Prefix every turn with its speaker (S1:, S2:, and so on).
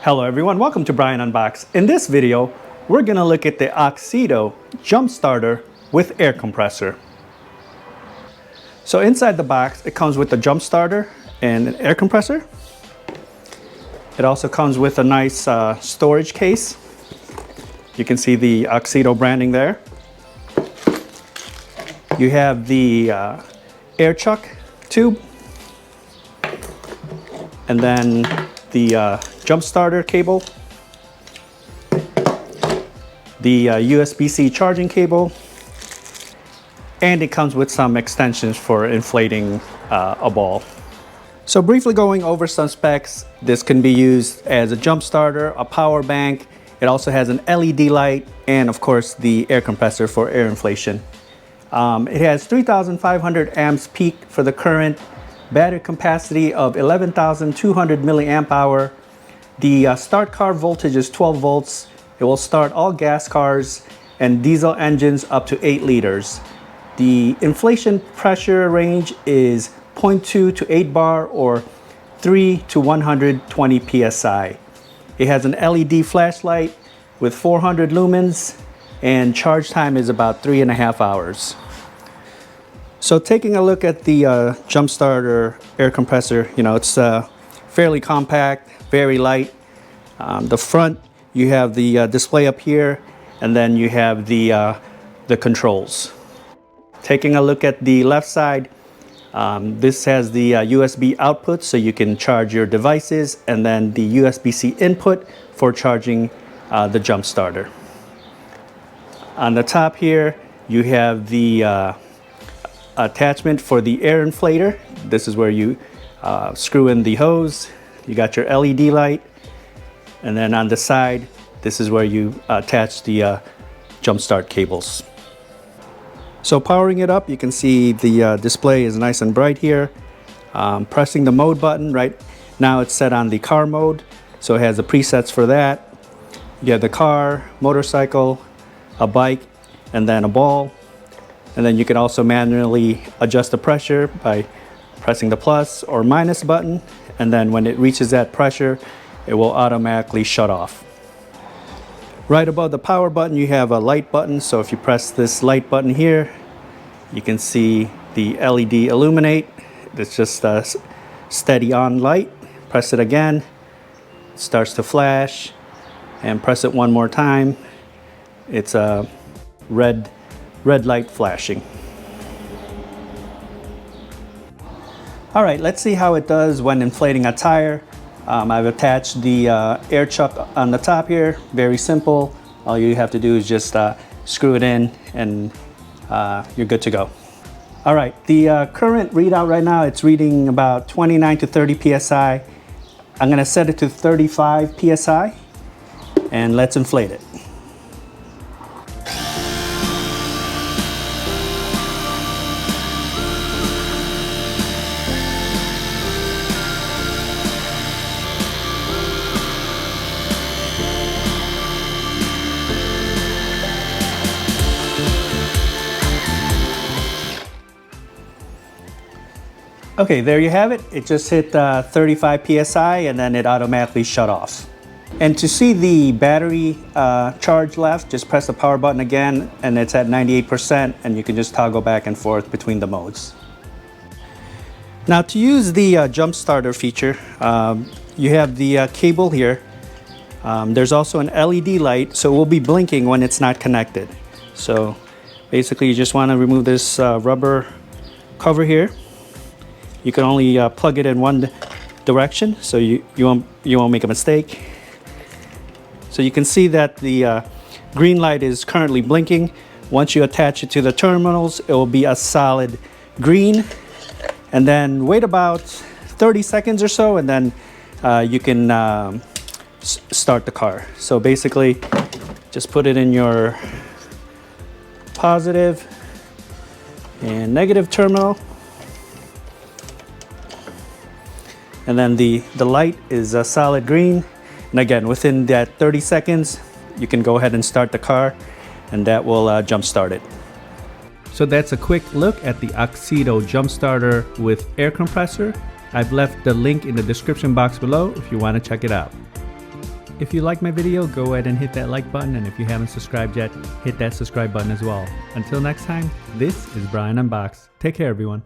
S1: Hello everyone, welcome to Brian Unboxed. In this video, we're gonna look at the Auxito Jump Starter with air compressor. So inside the box, it comes with the jump starter and an air compressor. It also comes with a nice storage case. You can see the Auxito branding there. You have the air chuck tube, and then the jump starter cable, the USB-C charging cable, and it comes with some extensions for inflating a ball. So briefly going over some specs, this can be used as a jump starter, a power bank. It also has an LED light and of course the air compressor for air inflation. It has 3,500 amps peak for the current, battery capacity of 11,200 milliamp hour. The start car voltage is 12 volts. It will start all gas cars and diesel engines up to 8 liters. The inflation pressure range is 0.2 to 8 bar or 3 to 120 psi. It has an LED flashlight with 400 lumens and charge time is about 3.5 hours. So taking a look at the jump starter air compressor, it's fairly compact, very light. The front, you have the display up here, and then you have the controls. Taking a look at the left side, this has the USB output so you can charge your devices, and then the USB-C input for charging the jump starter. On the top here, you have the attachment for the air inflator. This is where you screw in the hose. You got your LED light, and then on the side, this is where you attach the jump start cables. So powering it up, you can see the display is nice and bright here. Pressing the mode button, right now it's set on the car mode, so it has the presets for that. You have the car, motorcycle, a bike, and then a ball. And then you can also manually adjust the pressure by pressing the plus or minus button. And then when it reaches that pressure, it will automatically shut off. Right above the power button, you have a light button. So if you press this light button here, you can see the LED illuminate. It's just a steady on light. Press it again, it starts to flash, and press it one more time. It's a red light flashing. All right, let's see how it does when inflating a tire. I've attached the air chuck on the top here. Very simple. All you have to do is just screw it in and you're good to go. All right, the current readout right now, it's reading about 29 to 30 psi. I'm gonna set it to 35 psi and let's inflate it. Okay, there you have it. It just hit 35 psi and then it automatically shut off. And to see the battery charge left, just press the power button again and it's at 98%, and you can just toggle back and forth between the modes. Now to use the jump starter feature, you have the cable here. There's also an LED light, so it will be blinking when it's not connected. So basically you just want to remove this rubber cover here. You can only plug it in one direction, so you won't make a mistake. So you can see that the green light is currently blinking. Once you attach it to the terminals, it will be a solid green. And then wait about 30 seconds or so, and then you can start the car. So basically, just put it in your positive and negative terminal. And then the light is a solid green. And again, within that 30 seconds, you can go ahead and start the car, and that will jump start it. So that's a quick look at the Auxito Jump Starter with air compressor. I've left the link in the description box below if you want to check it out. If you like my video, go ahead and hit that like button, and if you haven't subscribed yet, hit that subscribe button as well. Until next time, this is Brian Unboxed. Take care, everyone.